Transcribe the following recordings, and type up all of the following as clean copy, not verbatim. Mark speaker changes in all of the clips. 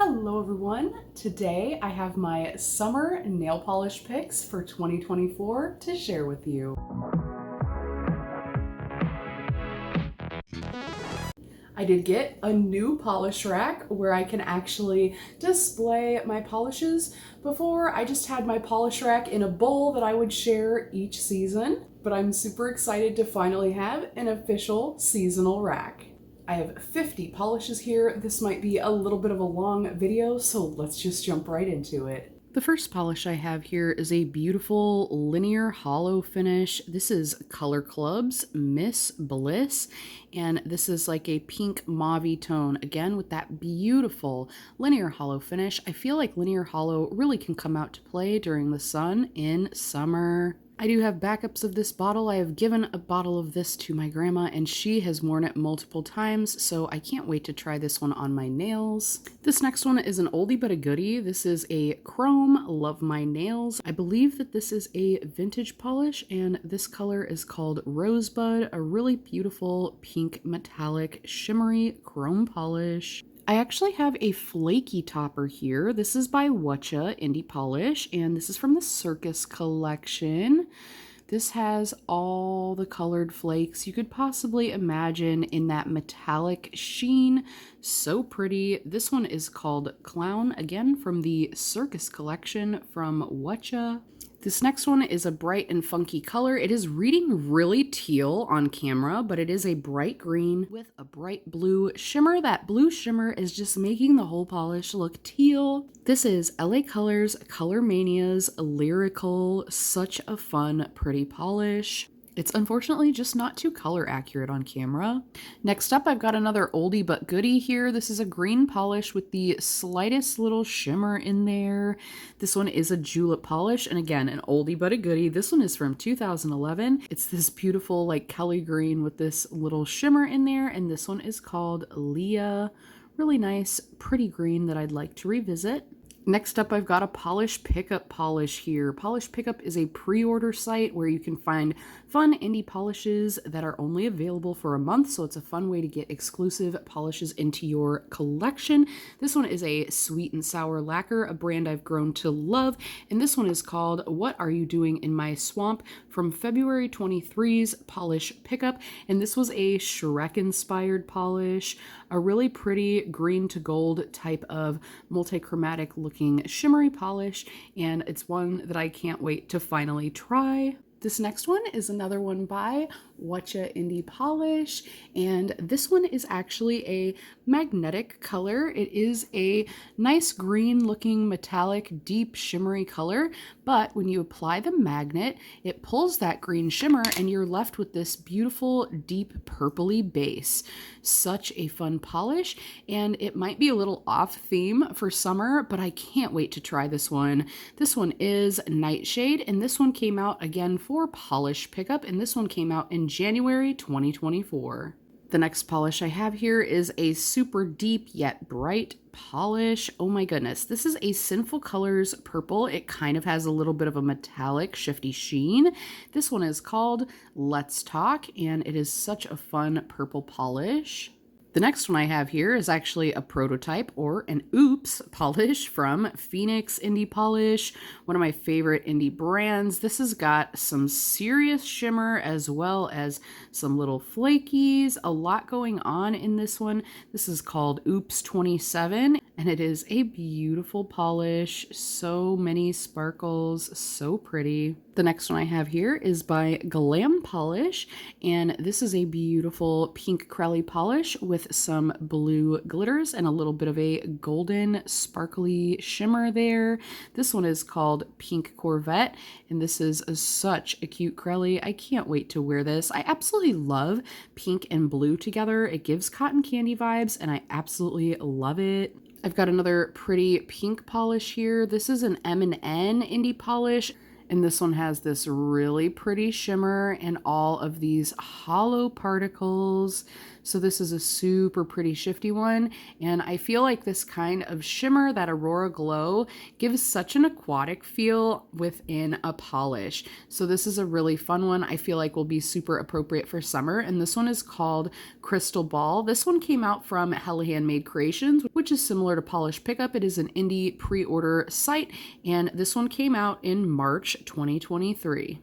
Speaker 1: Hello everyone! Today I have my summer nail polish picks for 2024 to share with you. I did get a new polish rack where I can actually display my polishes. Before, I just had my polish rack in a bowl that I would share each season, but I'm super excited to finally have an official seasonal rack. I have 50 polishes here. This might be a little bit of a long video, so let's just jump right into it. The first polish I have here is a beautiful linear hollow finish. This is Color Club's Miss Bliss, and this is like a pink mauve tone, again with that beautiful linear hollow finish. I feel like linear hollow really can come out to play during the sun in summer. I do have backups of this bottle. I have given a bottle of this to my grandma and she has worn it multiple times, so I can't wait to try this one on my nails. This next one is an oldie but a goodie. This is a Chrome Love My Nails. I believe that this is a vintage polish and this color is called Rosebud, a really beautiful pink metallic shimmery chrome polish. I actually have a flaky topper here. This is by Whatcha Indie Polish, and this is from the Circus collection. This has all the colored flakes you could possibly imagine in that metallic sheen. So pretty. This one is called Clown, again from the Circus collection from Whatcha. This next one is a bright and funky color. It is reading really teal on camera, but it is a bright green with a bright blue shimmer. That blue shimmer is just making the whole polish look teal. This is LA Colors Color Mania's Lyrical. Such a fun, pretty polish. It's unfortunately just not too color accurate on camera. Next up, I've got another oldie but goodie here. This is a green polish with the slightest little shimmer in there. This one is a julep polish, and again, an oldie but a goodie. This one is from 2011. It's this beautiful like Kelly green with this little shimmer in there, and this one is called Leah. Really nice, pretty green that I'd like to revisit. Next up, I've got a Polish Pickup polish here. Polish Pickup is a pre-order site where you can find fun indie polishes that are only available for a month, so it's a fun way to get exclusive polishes into your collection. This one is a Sweet and Sour Lacquer, a brand I've grown to love, and this one is called What Are You Doing in My Swamp from February 23's Polish Pickup, and this was a Shrek-inspired polish, a really pretty green to gold type of multichromatic looking shimmery polish, and it's one that I can't wait to finally try. This next one is another one by Whatcha Indie Polish, and this one is actually a magnetic color. It is a nice green looking metallic deep shimmery color, but when you apply the magnet, it pulls that green shimmer and you're left with this beautiful deep purpley base. Such a fun polish, and it might be a little off theme for summer, but I can't wait to try this one. This one is Nightshade, and this one came out again for Polish Pickup, and this one came out in January 2024. The next polish I have here is a super deep yet bright polish. Oh my goodness, this is a Sinful Colors purple. It kind of has a little bit of a metallic shifty sheen. This one is called Let's Talk, and it is such a fun purple polish. The next one I have here is actually a prototype or an Oops polish from Phoenix Indie Polish, one of my favorite indie brands. This has got some serious shimmer as well as some little flakies, a lot going on in this one. This is called Oops 27, and it is a beautiful polish. So many sparkles, so pretty. The next one I have here is by Glam Polish, and this is a beautiful pink Crelly polish with some blue glitters and a little bit of a golden sparkly shimmer there. This one is called Pink Corvette, and this is such a cute Crelly. I can't wait to wear this. I absolutely love pink and blue together. It gives cotton candy vibes, and I absolutely love it. I've got another pretty pink polish here. This is an M&N Indie Polish, and this one has this really pretty shimmer and all of these hollow particles. So this is a super pretty shifty one, and I feel like this kind of shimmer, that Aurora Glow, gives such an aquatic feel within a polish. So this is a really fun one. I feel like will be super appropriate for summer, and this one is called Crystal Ball. This one came out from Hella Handmade Creations, which is similar to Polish Pickup. It is an indie pre-order site, and this one came out in March 2023.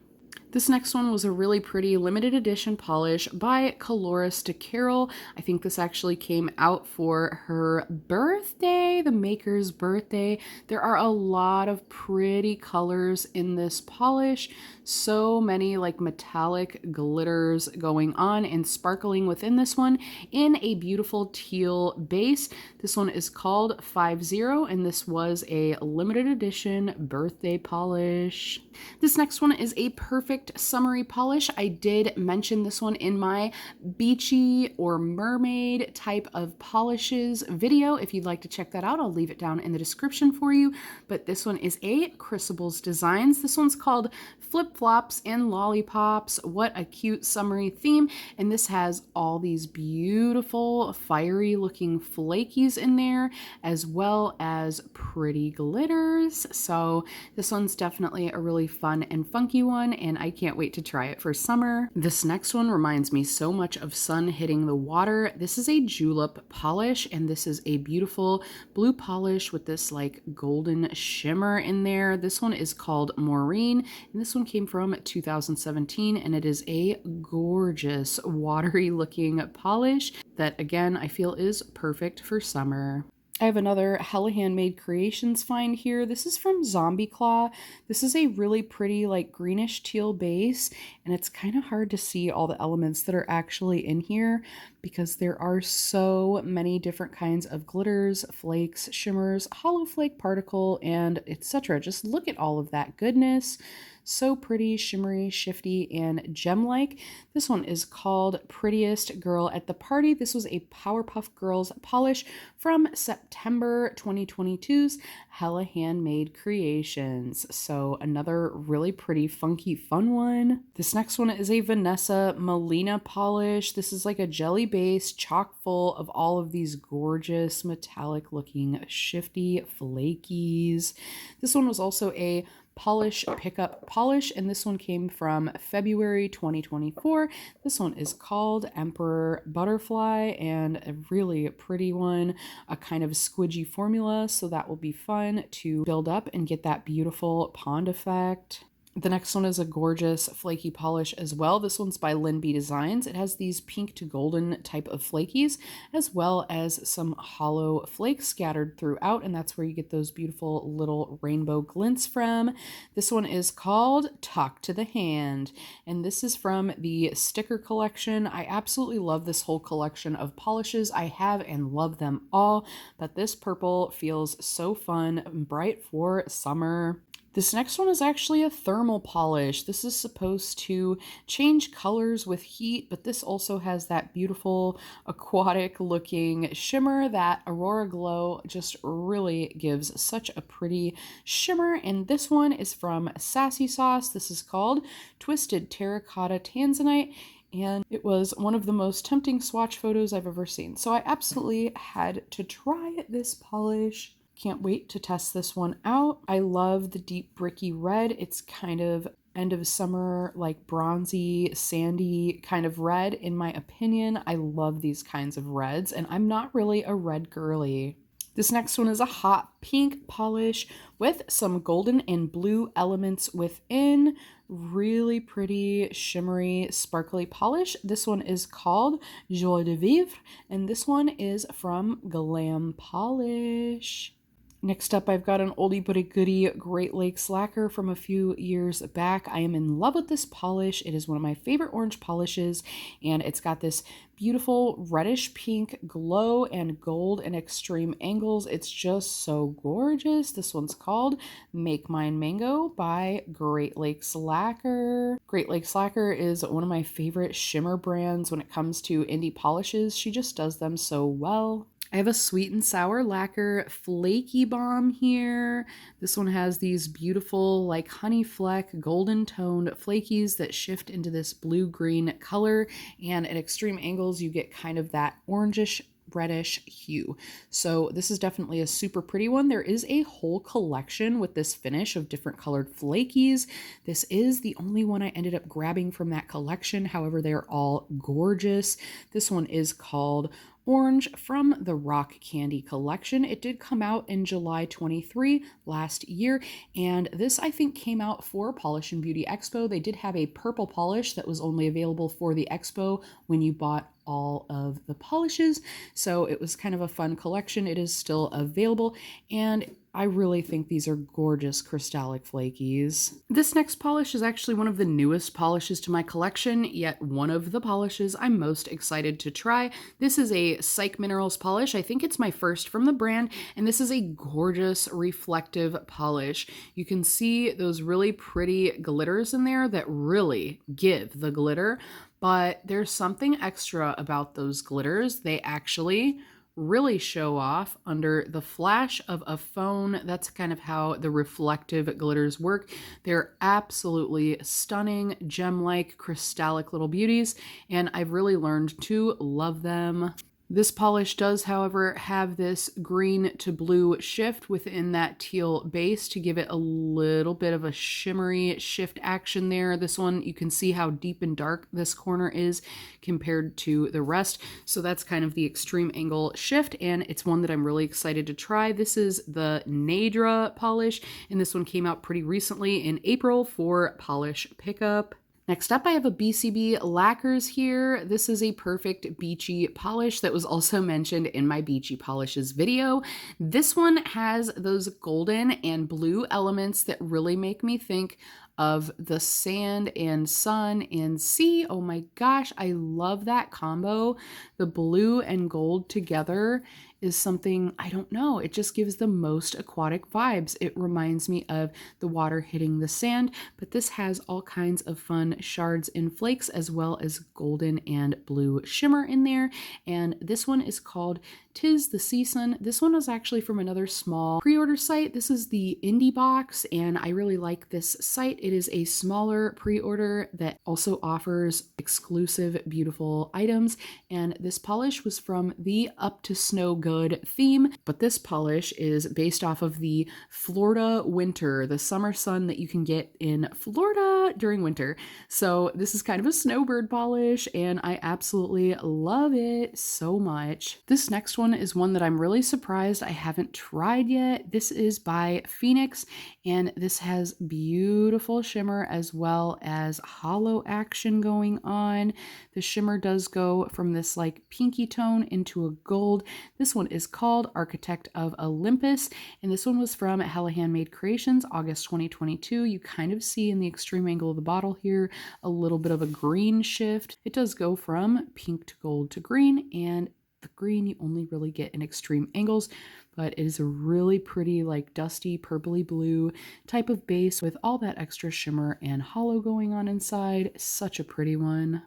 Speaker 1: This next one was a really pretty limited edition polish by Coloris de Carol. I think this actually came out for her birthday, the maker's birthday. There are a lot of pretty colors in this polish. So many like metallic glitters going on and sparkling within this one in a beautiful teal base. This one is called 50, and this was a limited edition birthday polish. This next one is a perfect summery polish. I did mention this one in my beachy or mermaid type of polishes video. If you'd like to check that out, I'll leave it down in the description for you. But this one is a Chrysables Designs. This one's called Flip Flops and Lollipops. What a cute summery theme. And this has all these beautiful fiery looking flakies in there, as well as pretty glitters. So this one's definitely a really fun and funky one, and I can't wait to try it for summer. This next one reminds me so much of sun hitting the water. This is a julep polish, and this is a beautiful blue polish with this like golden shimmer in there. This one is called Maureen, and this one came from 2017, and it is a gorgeous watery looking polish that again I feel is perfect for summer. I have another Hella Handmade Creations find here. This is from Zombie Claw. This is a really pretty like greenish teal base, and it's kind of hard to see all the elements that are actually in here because there are so many different kinds of glitters, flakes, shimmers, hollow flake particle, and etc. Just look at all of that goodness. So pretty, shimmery, shifty, and gem-like. This one is called Prettiest Girl at the Party. This was a Powerpuff Girls polish from September 2022's Hella Handmade Creations. So another really pretty, funky, fun one. This next one is a Vanessa Melina polish. This is like a jelly base, chock full of all of these gorgeous metallic looking shifty flakies. This one was also a Polish Pickup polish, and this one came from February 2024. This one is called Emperor Butterfly, and a really pretty one, a kind of squidgy formula, so that will be fun to build up and get that beautiful pond effect. The next one is a gorgeous flaky polish as well. This one's by Lynn B Designs. It has these pink to golden type of flakies, as well as some hollow flakes scattered throughout, and that's where you get those beautiful little rainbow glints from. This one is called Talk to the Hand, and this is from the sticker collection. I absolutely love this whole collection of polishes. I have and love them all, but this purple feels so fun and bright for summer. This next one is actually a thermal polish. This is supposed to change colors with heat, but this also has that beautiful aquatic looking shimmer that Aurora Glow just really gives such a pretty shimmer. And this one is from Sassy Sauce. This is called Twisted Terracotta Tanzanite, and it was one of the most tempting swatch photos I've ever seen. So I absolutely had to try this polish. Can't wait to test this one out. I love the deep bricky red. It's kind of end of summer, like bronzy, sandy kind of red in my opinion. I love these kinds of reds, and I'm not really a red girly. This next one is a hot pink polish with some golden and blue elements within. Really pretty, shimmery, sparkly polish. This one is called Joie de Vivre, and this one is from Glam Polish. Next up, I've got an oldie but a goodie Great Lakes lacquer from a few years back. I am in love with this polish. It is one of my favorite orange polishes, and it's got this beautiful reddish pink glow and gold and extreme angles. It's just so gorgeous. This one's called Make Mine Mango by Great Lakes Lacquer. Great Lakes Lacquer is one of my favorite shimmer brands when it comes to indie polishes. She just does them so well. I have a sweet and sour lacquer flaky balm here. This one has these beautiful like honey fleck golden toned flakies that shift into this blue-green color, and at extreme angles you get kind of that orangish reddish hue. So this is definitely a super pretty one. There is a whole collection with this finish of different colored flakies. This is the only one I ended up grabbing from that collection. However, they're all gorgeous. This one is called Orange from the Rock Candy collection. It did come out in July 23 last year, and this I think came out for Polish and Beauty Expo. They did have a purple polish that was only available for the expo when you bought all of the polishes, so it was kind of a fun collection. It is still available, and I really think these are gorgeous crystallic flakies. This next polish is actually one of the newest polishes to my collection, yet one of the polishes I'm most excited to try. This is a Psych Minerals polish. I think it's my first from the brand, and this is a gorgeous reflective polish. You can see those really pretty glitters in there that really give the glitter, but there's something extra about those glitters. They actually really show off under the flash of a phone. That's kind of how the reflective glitters work. They're absolutely stunning, gem-like, crystallic little beauties, and I've really learned to love them. This polish does, however, have this green to blue shift within that teal base to give it a little bit of a shimmery shift action there. This one, you can see how deep and dark this corner is compared to the rest. So that's kind of the extreme angle shift, and it's one that I'm really excited to try. This is the Nadra polish, and this one came out pretty recently in April for polish pickup. Next up, I have a BCB Lacquers here. This is a perfect Beachy polish that was also mentioned in my Beachy polishes video. This one has those golden and blue elements that really make me think of the sand and sun and sea. Oh my gosh, I love that combo. The blue and gold together is something, I don't know, it just gives the most aquatic vibes. It reminds me of the water hitting the sand, but this has all kinds of fun shards and flakes as well as golden and blue shimmer in there. And this one is called Tis the Season. This one is actually from another small pre-order site. This is the Indie Box, and I really like this site. It is a smaller pre-order that also offers exclusive, beautiful items. And this polish was from the Up to Snow Good theme, but this polish is based off of the Florida winter, the summer sun that you can get in Florida during winter. So this is kind of a snowbird polish, and I absolutely love it so much. This next one is one that I'm really surprised I haven't tried yet. This is by Phoenix, and this has beautiful shimmer as well as hollow action going on. The shimmer does go from this like pinky tone into a gold. This one is called Architect of Olympus, and this one was from Hella Handmade Creations, August 2022. You kind of see in the extreme angle of the bottle here a little bit of a green shift. It does go from pink to gold to green, and the green you only really get in extreme angles, but it is a really pretty like dusty purpley blue type of base with all that extra shimmer and hollow going on inside. Such a pretty one.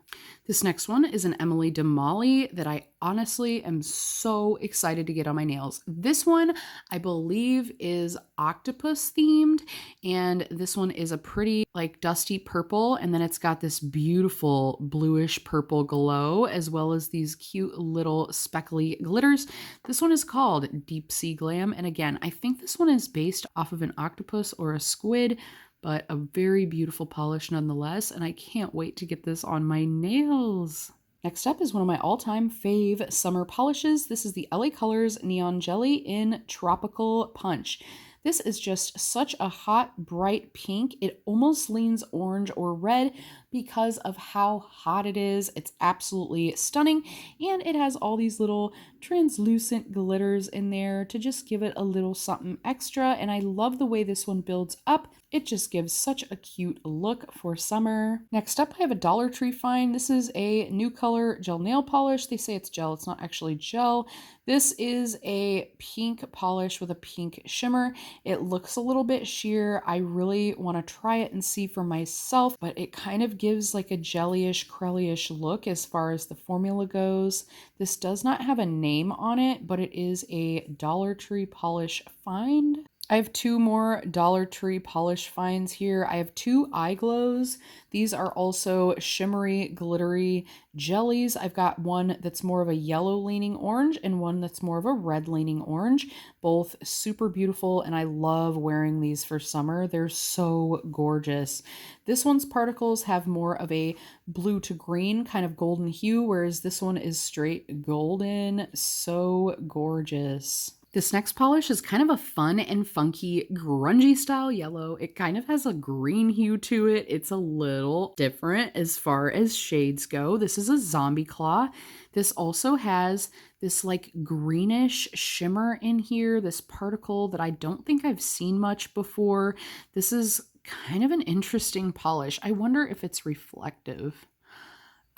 Speaker 1: This next one is an Emily Damali that I honestly am so excited to get on my nails. This one I believe is octopus themed, and this one is a pretty like dusty purple, and then it's got this beautiful bluish purple glow as well as these cute little speckly glitters. This one is called Deep Sea Glam, and again, I think this one is based off of an octopus or a squid, but a very beautiful polish nonetheless, and I can't wait to get this on my nails. Next up is one of my all-time fave summer polishes. This is the LA Colors Neon Jelly in Tropical Punch. This is just such a hot, bright pink. It almost leans orange or red because of how hot it is. It's absolutely stunning, and it has all these little translucent glitters in there to just give it a little something extra, and I love the way this one builds up. It just gives such a cute look for summer. Next up, I have a Dollar Tree find. This is a new color gel nail polish. They say it's gel. It's not actually gel. This is a pink polish with a pink shimmer. It looks a little bit sheer. I really want to try it and see for myself, but it kind of gives like a jellyish, crellyish look as far as the formula goes. This does not have a name on it, but it is a Dollar Tree polish find. I have two more Dollar Tree polish finds here. I have two eye glows. These are also shimmery, glittery jellies. I've got one that's more of a yellow leaning orange and one that's more of a red leaning orange. Both super beautiful, and I love wearing these for summer. They're so gorgeous. This one's particles have more of a blue to green kind of golden hue, whereas this one is straight golden. So gorgeous. This next polish is kind of a fun and funky grungy style yellow. It kind of has a green hue to it. It's a little different as far as shades go. This is a zombie claw. This also has this like greenish shimmer in here, this particle that I don't think I've seen much before. This is kind of an interesting polish. I wonder if it's reflective.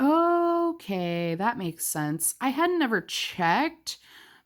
Speaker 1: Okay, that makes sense. I hadn't ever checked,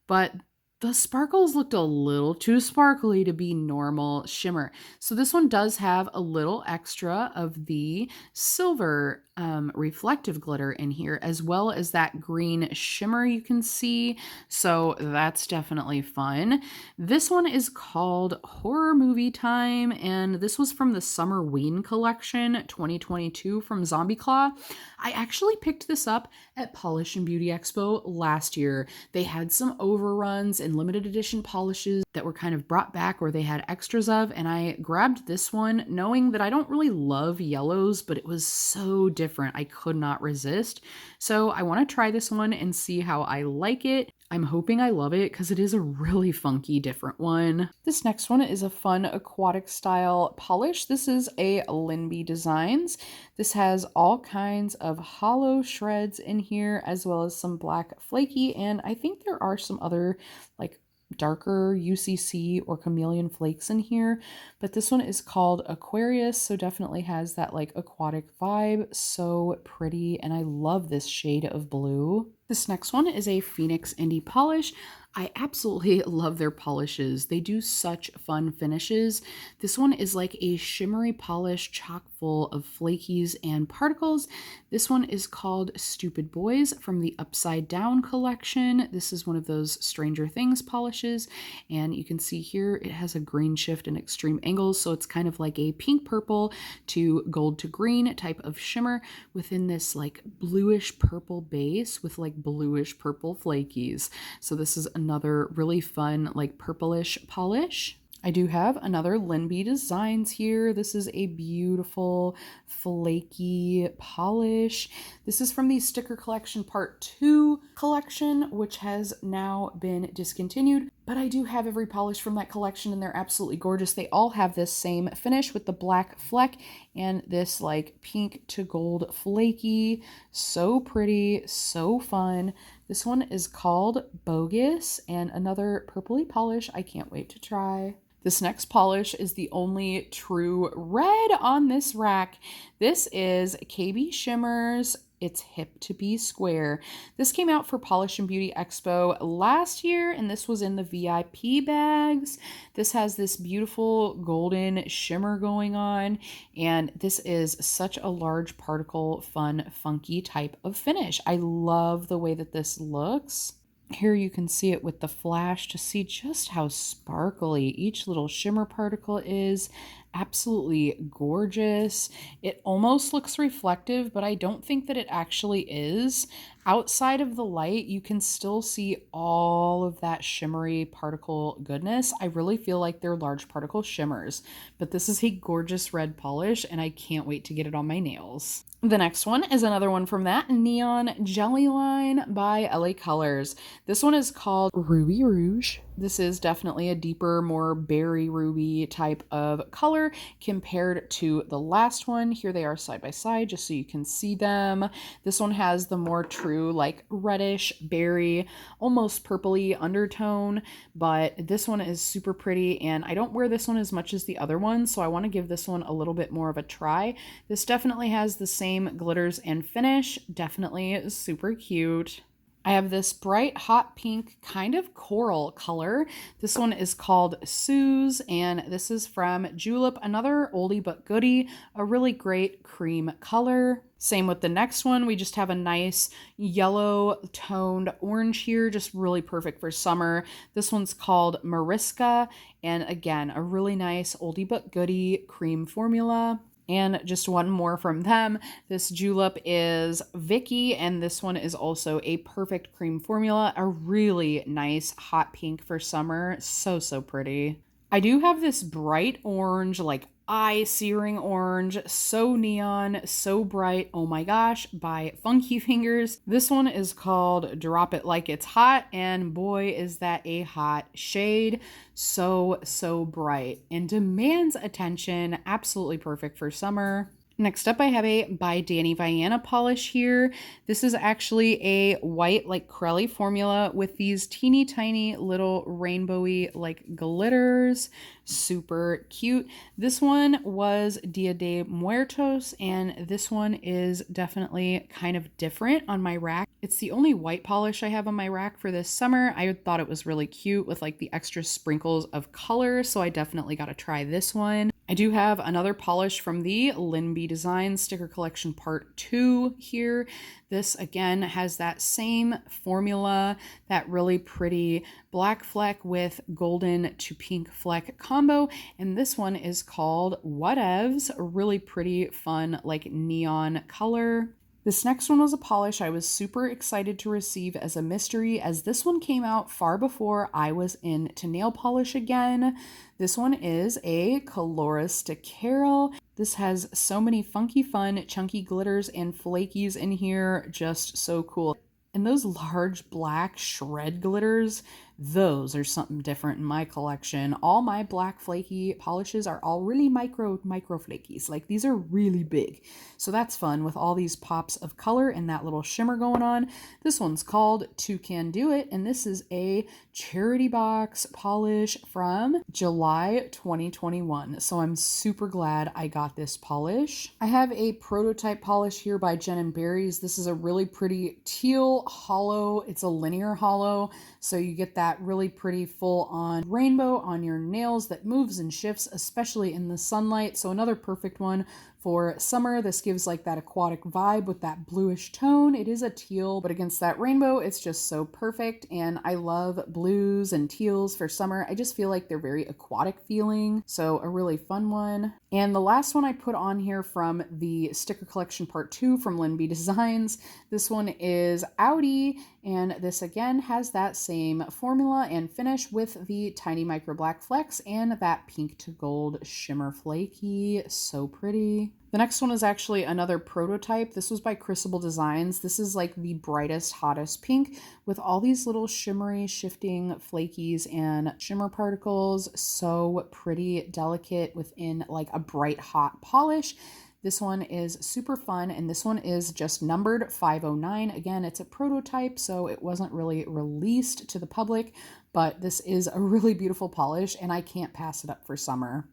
Speaker 1: but the sparkles looked a little too sparkly to be normal shimmer. So this one does have a little extra of the silver reflective glitter in here, as well as that green shimmer you can see. So that's definitely fun. This one is called Horror Movie Time, and this was from the Summer Ween collection 2022 from Zombie Claw. I actually picked this up at Polish and Beauty Expo last year. They had some overruns and limited edition polishes that were kind of brought back or they had extras of, and I grabbed this one knowing that I don't really love yellows, but it was so different. I could not resist. So I want to try this one and see how I like it. I'm hoping I love it because it is a really funky different one. This next one is a fun aquatic style polish. This is a Linby Designs. This has all kinds of hollow shreds in here, as well as some black flaky, and I think there are some other like darker UCC or chameleon flakes in here, but this one is called Aquarius, so definitely has that like aquatic vibe. So pretty, and I love this shade of blue. This next one is a Phoenix Indie polish. I absolutely love their polishes. They do such fun finishes. This one is like a shimmery polish chock full of flakies and particles. This one is called Stupid Boys from the Upside Down collection. This is one of those Stranger Things polishes, and you can see here it has a green shift and extreme angles, so it's kind of like a pink purple to gold to green type of shimmer within this like bluish purple base with like bluish purple flakies. So this is another really fun like purplish polish. I do have another Linby Designs here. This is a beautiful flaky polish. This is from the Sticker Collection Part 2 collection, which has now been discontinued. But I do have every polish from that collection, and they're absolutely gorgeous. They all have this same finish with the black fleck and this like pink to gold flaky. So pretty, so fun. This one is called Bogus, and another purpley polish I can't wait to try. This next polish is the only true red on this rack. This is KB Shimmers. It's Hip to Be Square. This came out for Polish and Beauty Expo last year, and this was in the VIP bags. This has this beautiful golden shimmer going on, and this is such a large particle, fun, funky type of finish. I love the way that this looks. Here you can see it with the flash to see just how sparkly each little shimmer particle is. Absolutely gorgeous. It almost looks reflective, but I don't think that it actually is. Outside of the light, you can still see all of that shimmery particle goodness. I really feel like they're large particle shimmers, but this is a gorgeous red polish, and I can't wait to get it on my nails. The next one is another one from that Neon Jelly line by LA Colors. This one is called Ruby Rouge. This is definitely a deeper, more berry ruby type of color compared to the last one. Here they are side by side just so you can see them. This one has the more true like reddish berry, almost purpley undertone, but this one is super pretty, and I don't wear this one as much as the other one, so I want to give this one a little bit more of a try. This definitely has the same glitters and finish. Definitely super cute. I have this bright hot pink kind of coral color. This one is called Sue's, and this is from Julep, another oldie but goodie, a really great cream color. Same with the next one. We just have a nice yellow toned orange here, just really perfect for summer. This one's called Mariska, and again, a really nice oldie but goodie cream formula. And just one more from them. This julep is Vicky, and this one is also a perfect cream formula. A really nice hot pink for summer. So, so pretty. I do have this bright orange, like eye-searing orange, so neon, so bright, oh my gosh, by Funky Fingers. This one is called Drop It Like It's Hot, and boy, is that a hot shade. So, so bright and demands attention. Absolutely perfect for summer. Next up, I have a by Danny Vianna polish here. This is actually a white, like Crelly formula with these teeny tiny little rainbowy like glitters. Super cute. This one was Dia de Muertos, and this one is definitely kind of different on my rack. It's the only white polish I have on my rack for this summer. I thought it was really cute with like the extra sprinkles of color, so I definitely got to try this one. I do have another polish from the Linby Designs Sticker Collection Part 2 here. This again has that same formula, that really pretty black fleck with golden to pink fleck combo. And this one is called Whatevs, a really pretty fun like neon color. This next one was a polish I was super excited to receive as a mystery, as this one came out far before I was into nail polish again. This one is a Colores de Carol. This has so many funky, fun, chunky glitters and flakies in here. Just so cool. And those large black shred glitters, those are something different in my collection. All my black flaky polishes are all really micro flakies. Like these are really big. So that's fun with all these pops of color and that little shimmer going on. This one's called Two Can Do It, and this is a charity box polish from July 2021. So I'm super glad I got this polish. I have a prototype polish here by Jen & Berries. This is a really pretty teal hollow. It's a linear hollow, so you get that really pretty full-on rainbow on your nails that moves and shifts, especially in the sunlight. So another perfect one for summer. This gives like that aquatic vibe with that bluish tone. It is a teal, but against that rainbow, it's just so perfect. And I love blues and teals for summer. I just feel like they're very aquatic feeling. So a really fun one. And the last one I put on here from the Sticker Collection Part 2 from Linby Designs. This one is Audi, and this again has that same formula and finish with the tiny micro black flecks and that pink to gold shimmer flaky. So pretty. The next one is actually another prototype. This was by Crucible Designs. This is like the brightest, hottest pink with all these little shimmery, shifting flakies and shimmer particles. So pretty, delicate within like a bright, hot polish. This one is super fun, and this one is just numbered 509. Again, it's a prototype, so it wasn't really released to the public, but this is a really beautiful polish, and I can't pass it up for summer.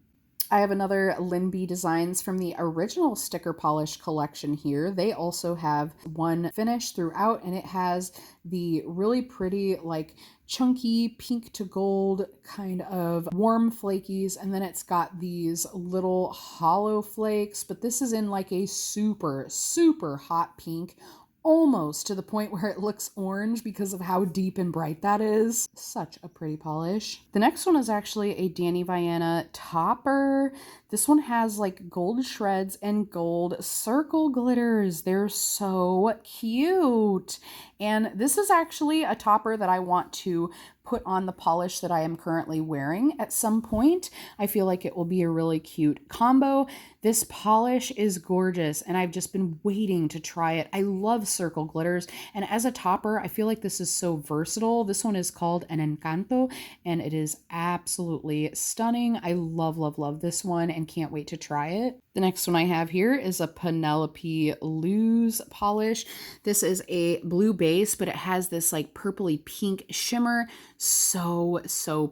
Speaker 1: I have another Linby Designs from the original sticker polish collection here. They also have one finish throughout, and it has the really pretty like chunky pink to gold kind of warm flakies, and then it's got these little hollow flakes, but this is in like a super hot pink, almost to the point where it looks orange because of how deep and bright that is. Such a pretty polish. The next one is actually a Danny Vianna topper. This one has like gold shreds and gold circle glitters. They're so cute. And this is actually a topper that I want to put on the polish that I am currently wearing at some point. I feel like it will be a really cute combo. This polish is gorgeous, and I've just been waiting to try it. I love circle glitters, and as a topper, I feel like this is so versatile. This one is called an Encanto, and it is absolutely stunning. I love this one and can't wait to try it. The next one I have here is a Penelope Loose polish. This is a blue base, but it has this like purpley pink shimmer. So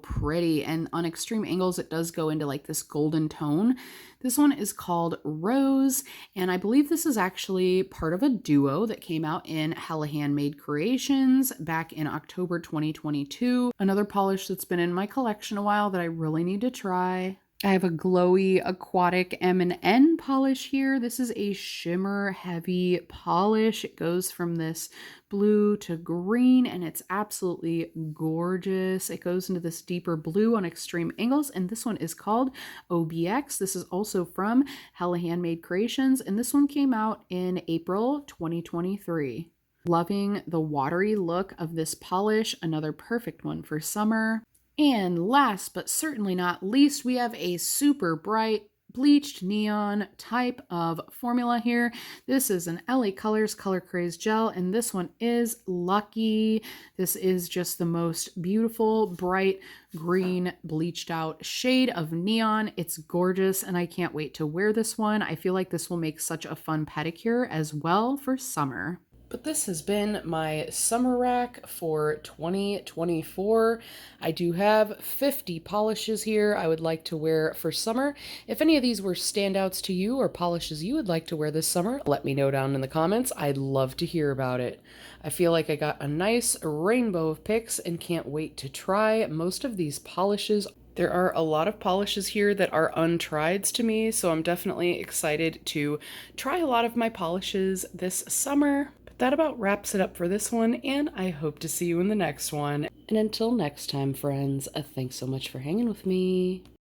Speaker 1: pretty. And on extreme angles, it does go into like this golden tone. This one is called Rose, and I believe this is actually part of a duo that came out in Hella Handmade Creations back in October 2022. Another polish that's been in my collection a while that I really need to try. I have a glowy Aquatic M&N polish here. This is a shimmer heavy polish. It goes from this blue to green and it's absolutely gorgeous. It goes into this deeper blue on extreme angles, and this one is called OBX. This is also from Hella Handmade Creations, and this one came out in April 2023. Loving the watery look of this polish, another perfect one for summer. And last but certainly not least, we have a super bright bleached neon type of formula here. This is an LA Colors Color Craze gel, and this one is Lucky. This is just the most beautiful, bright green bleached out shade of neon. It's gorgeous, and I can't wait to wear this one. I feel like this will make such a fun pedicure as well for summer. But this has been my summer rack for 2024. I do have 50 polishes here I would like to wear for summer. If any of these were standouts to you or polishes you would like to wear this summer, let me know down in the comments. I'd love to hear about it. I feel like I got a nice rainbow of picks and can't wait to try most of these polishes. There are a lot of polishes here that are untrieds to me, so I'm definitely excited to try a lot of my polishes this summer. That about wraps it up for this one, and I hope to see you in the next one. And until next time, friends, thanks so much for hanging with me.